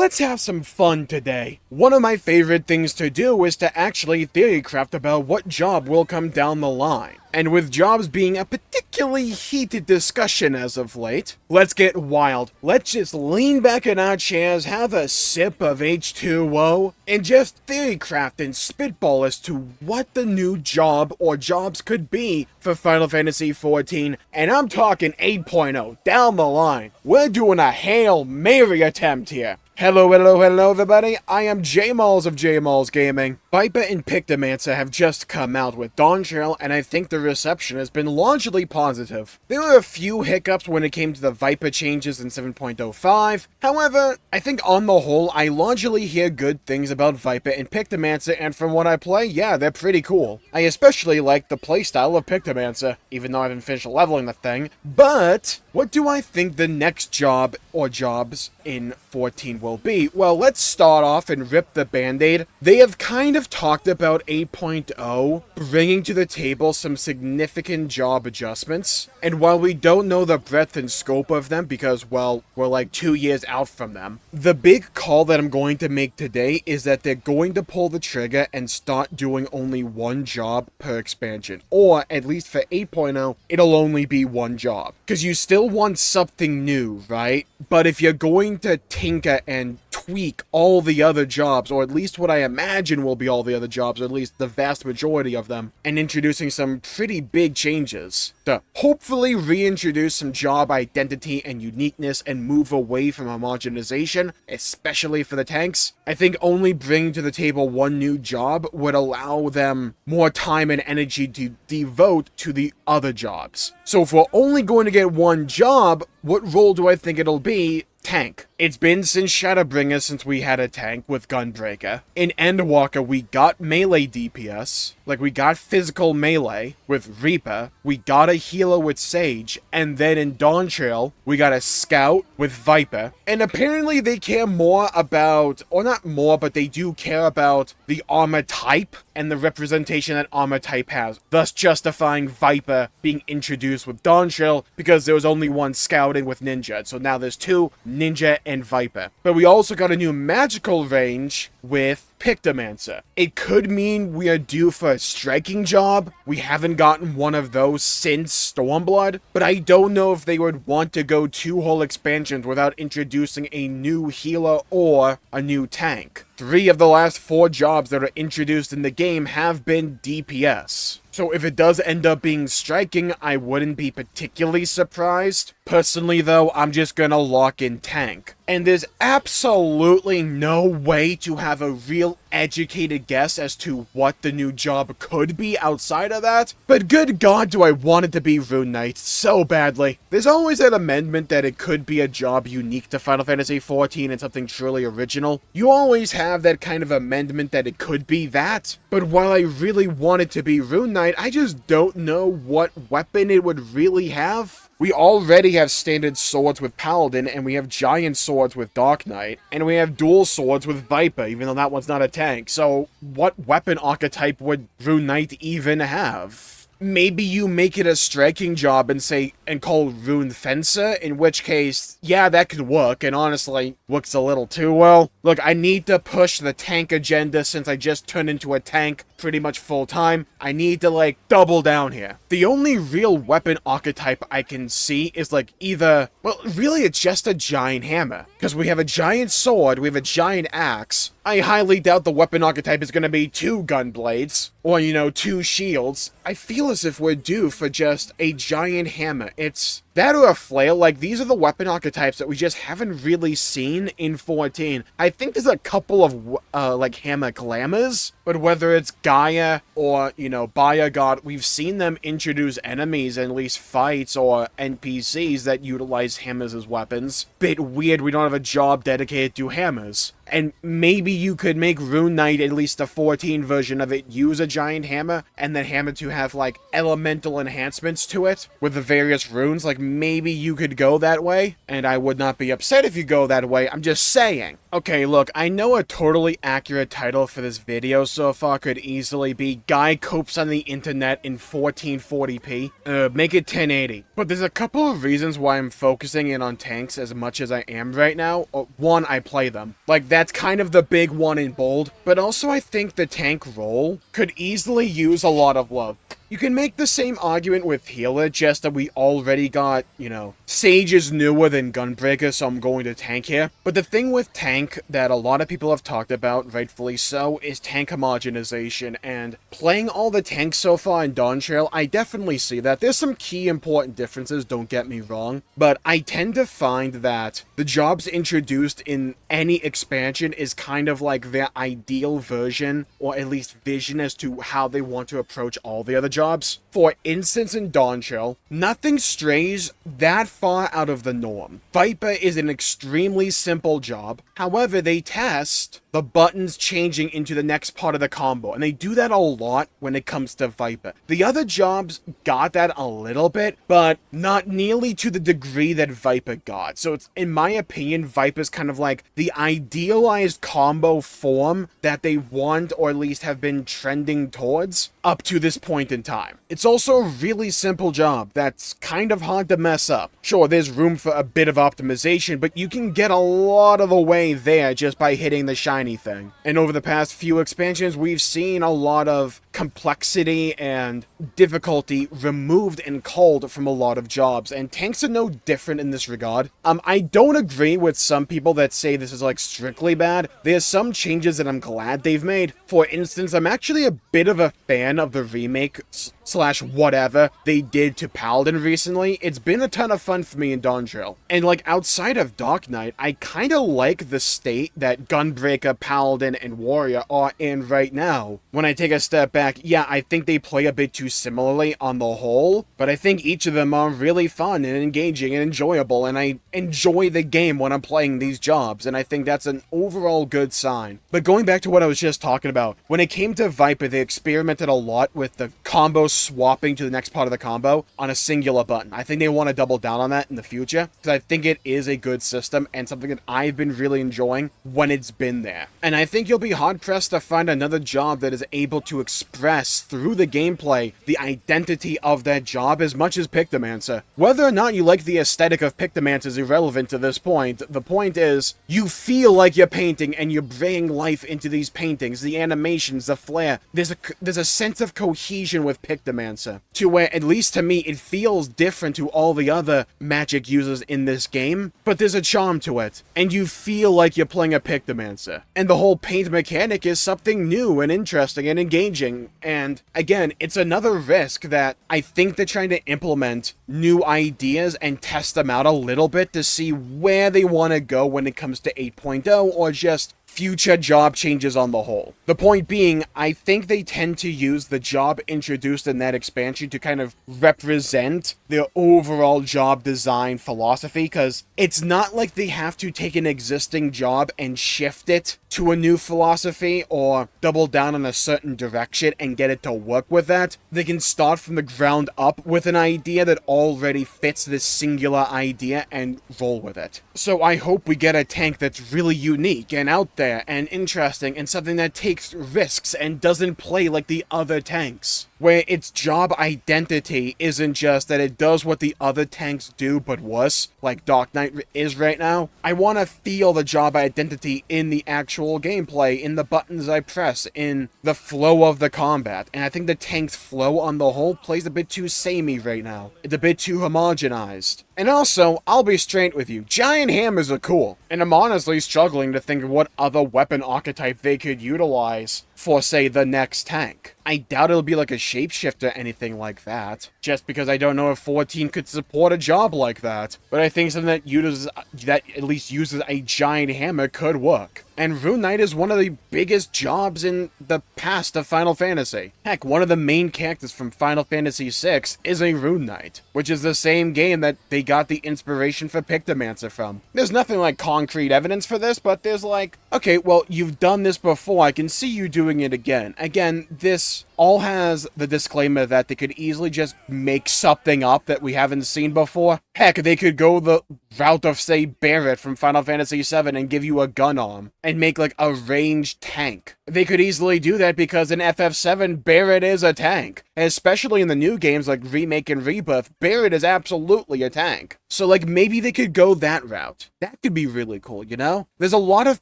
Let's have some fun today. One of my favorite things to do is to actually theorycraft about what job will come down the line. And with jobs being a particularly heated discussion as of late, let's get wild. Let's just lean back in our chairs, have a sip of H2O, and just theorycraft and spitball as to what the new job or jobs could be for Final Fantasy XIV. And I'm talking 8.0 down the line. We're doing a Hail Mary attempt here. Hello everybody, I am Jmulls of Jmulls Gaming. Viper and Pictomancer have just come out with Dawntrail, and I think the reception has been largely positive. There were a few hiccups when it came to the Viper changes in 7.05, however, I think on the whole, I largely hear good things about Viper and Pictomancer, and from what I play, yeah, they're pretty cool. I especially like the playstyle of Pictomancer, even though I haven't finished leveling the thing. But what do I think the next job or jobs in 14 will be? Well, let's start off and rip the band-aid. They have kind of talked about 8.0 bringing to the table some significant job adjustments, and while we don't know the breadth and scope of them because, well, we're like 2 years out from them, the big call that I'm going to make today is that they're going to pull the trigger and start doing only one job per expansion, or at least for 8.0, it'll only be one job, because you still want something new, right? But if you're going to tinker and tweak all the other jobs, or at least what I imagine will be all the other jobs, or at least the vast majority of them, and introducing some pretty big changes to hopefully reintroduce some job identity and uniqueness and move away from homogenization, especially for the tanks, I think only bringing to the table one new job would allow them more time and energy to devote to the other jobs. So if we're only going to get one job, what role do I think it'll be? Tank. It's been since Shadowbringer since we had a tank with Gunbreaker. In Endwalker, we got melee DPS. Like, we got physical melee with Reaper. We got a healer with Sage. And then in Dawntrail, we got a scout with Viper. And apparently they care more about, or not more, but they do care about the armor type and the representation that armor type has, thus justifying Viper being introduced with Dawntrail because there was only one scouting with Ninja. So now there's two, Ninja and Viper. But we also got a new magical range with Pictomancer. It could mean we are due for a striking job. We haven't gotten one of those since Stormblood, but I don't know if they would want to go 2 whole expansions without introducing a new healer or a new tank. 3 of the last 4 jobs that are introduced in the game have been DPS. So if it does end up being striking, I wouldn't be particularly surprised. Personally though, I'm just gonna lock in tank. And there's absolutely no way to have a real educated guess as to what the new job could be outside of that. But good god, do I want it to be Rune Knight so badly. There's always that amendment that it could be a job unique to Final Fantasy XIV and something truly original. You always have that kind of amendment that it could be that. But while I really want it to be Rune Knight, I just don't know what weapon it would really have. We already have standard swords with Paladin, and we have giant swords with Dark Knight, and we have dual swords with Viper, even though that one's not a tank. So what weapon archetype would Rune Knight even have? Maybe you make it a striking job and call Rune Fencer, in which case, yeah, that could work, and honestly, works a little too well. Look, I need to push the tank agenda since I just turned into a tank pretty much full time. I need to, like, double down here. The only real weapon archetype I can see is, like, either, well, really it's just a giant hammer. Because we have a giant sword, we have a giant axe. I highly doubt the weapon archetype is going to be 2 gun blades, or, 2 shields. I feel as if we're due for just a giant hammer. It's that or a flail. Like, these are the weapon archetypes that we just haven't really seen in 14. I think there's a couple of, like, hammer glamours, but whether it's Gaia or, Baya God, we've seen them introduce enemies, at least fights or NPCs that utilize hammers as weapons. Bit weird we don't have a job dedicated to hammers. and maybe you could make Rune Knight, at least the 14 version of it, use a giant hammer, and then hammer to have, like, elemental enhancements to it with the various runes. Like, maybe you could go that way, and I would not be upset if you go that way. I'm just saying. Okay, look, I know a totally accurate title for this video so far could easily be Guy Copes on the Internet in 1440p. Make it 1080. But there's a couple of reasons why I'm focusing in on tanks as much as I am right now. One, I play them. Like, that's kind of the big one in bold. But also, I think the tank role could easily use a lot of love. You can make the same argument with Healer, just that we already got, you know, Sage is newer than Gunbreaker, so I'm going to tank here. But the thing with tank that a lot of people have talked about, rightfully so, is tank homogenization. And playing all the tanks so far in Dawntrail, I definitely see that. There's some key important differences, don't get me wrong. But I tend to find that the jobs introduced in any expansion is kind of like their ideal version, or at least vision as to how they want to approach all the other jobs. For instance, in Dawntrail, nothing strays that far out of the norm. Viper is an extremely simple job. However, they test the buttons changing into the next part of the combo, and they do that a lot when it comes to Viper. The other jobs got that a little bit, but not nearly to the degree that Viper got. So it's, in my opinion, Viper's kind of like the idealized combo form that they want, or at least have been trending towards up to this point in time. It's also a really simple job that's kind of hard to mess up. Sure, there's room for a bit of optimization, but you can get a lot of the way there just by hitting the shiny thing. And over the past few expansions, we've seen a lot of complexity and difficulty removed and culled from a lot of jobs, and tanks are no different in this regard. I don't agree with some people that say this is like strictly bad. There's some changes that I'm glad they've made. For instance, I'm actually a bit of a fan of the remake slash whatever they did to Paladin recently. It's been a ton of fun for me in Dawntrail. And like outside of Dark Knight, I kind of like the state that Gunbreaker, Paladin, and Warrior are in right now. When I take a step back, yeah, I think they play a bit too similarly on the whole, but I think each of them are really fun and engaging and enjoyable, and I enjoy the game when I'm playing these jobs, and I think that's an overall good sign. But going back to what I was just talking about, when it came to Viper, they experimented a lot with the combo swapping to the next part of the combo on a singular button. I think they want to double down on that in the future, because I think it is a good system and something that I've been really enjoying when it's been there. And I think you'll be hard-pressed to find another job that is able to express through the gameplay the identity of that job as much as Pictomancer. Whether or not you like the aesthetic of Pictomancer is irrelevant to this point. The point is, you feel like you're painting and you're bringing life into these paintings, the animations, the flair. There's a sense of cohesion with Pictomancer, to where, at least to me, it feels different to all the other magic users in this game, but there's a charm to it, and you feel like you're playing a Pictomancer. And the whole paint mechanic is something new and interesting and engaging, and again, it's another risk that I think they're trying to implement new ideas and test them out a little bit to see where they want to go when it comes to 8.0, or just future job changes on the whole. The point being, I think they tend to use the job introduced in that expansion to kind of represent their overall job design philosophy, because it's not like they have to take an existing job and shift it to a new philosophy or double down on a certain direction and get it to work with that. They can start from the ground up with an idea that already fits this singular idea and roll with it. So I hope we get a tank that's really unique and out there and interesting, and something that takes risks and doesn't play like the other tanks, where its job identity isn't just that it does what the other tanks do but worse, like Dark Knight is right now. I want to feel the job identity in the actual gameplay, in the buttons I press, in the flow of the combat, and I think the tank's flow on the whole plays a bit too samey right now. It's a bit too homogenized. And also, I'll be straight with you, giant hammers are cool, and I'm honestly struggling to think of what other weapon archetype they could utilize for, say, the next tank. I doubt it'll be like a shapeshifter or anything like that, just because I don't know if 14 could support a job like that. But I think something that at least uses a giant hammer could work. And Rune Knight is one of the biggest jobs in the past of Final Fantasy. Heck, one of the main characters from Final Fantasy VI is a Rune Knight, which is the same game that they got the inspiration for Pictomancer from. There's nothing like concrete evidence for this, but there's like, okay, well, you've done this before, I can see you doing it again. Again, this all has the disclaimer that they could easily just make something up that we haven't seen before. Heck, they could go the route of, say, Barret from Final Fantasy VII and give you a gun arm and make like a ranged tank. They could easily do that because in FF7, Barret is a tank. And especially in the new games like Remake and Rebirth, Barret is absolutely a tank. So like maybe they could go that route. That could be really cool, you know? There's a lot of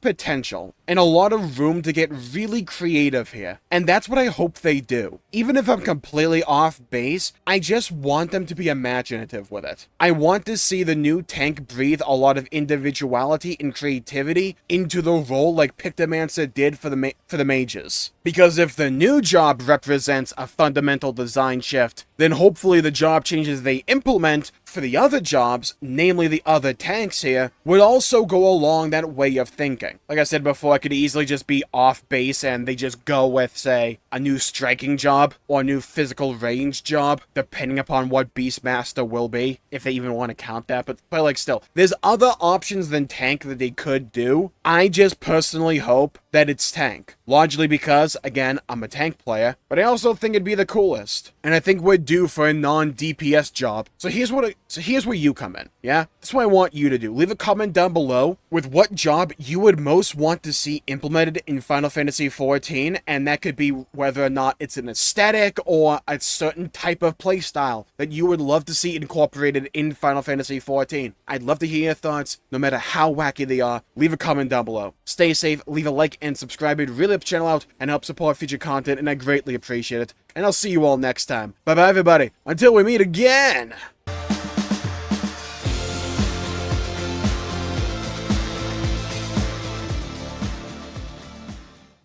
potential and a lot of room to get really creative here. And that's what I hope they do. Even if I'm completely off base, I just want them to be imaginative with it. I want to see the new tank breathe a lot of individuality and creativity into the role like Pictomancer did for the mages. Because if the new job represents a fundamental design shift, then hopefully the job changes they implement for the other jobs, namely the other tanks here, would also go along that way of thinking. Like I said before, I could easily just be off base and they just go with, say, a new striking job or a new physical range job, depending upon what Beastmaster will be, if they even want to count that, but like still, there's other options than tank that they could do. I just personally hope that it's tank. Largely because, again, I'm a tank player, but I also think it'd be the coolest. And I think we're due for a non-DPS job. So here's where you come in, yeah? That's what I want you to do. Leave a comment down below with what job you would most want to see implemented in Final Fantasy XIV, and that could be whether or not it's an aesthetic or a certain type of playstyle that you would love to see incorporated in Final Fantasy XIV. I'd love to hear your thoughts, no matter how wacky they are. Leave a comment down below. Stay safe, leave a like and subscribe. It'd really help the channel out and help support future content, and I greatly appreciate it. And I'll see you all next time. Bye bye everybody, until we meet again!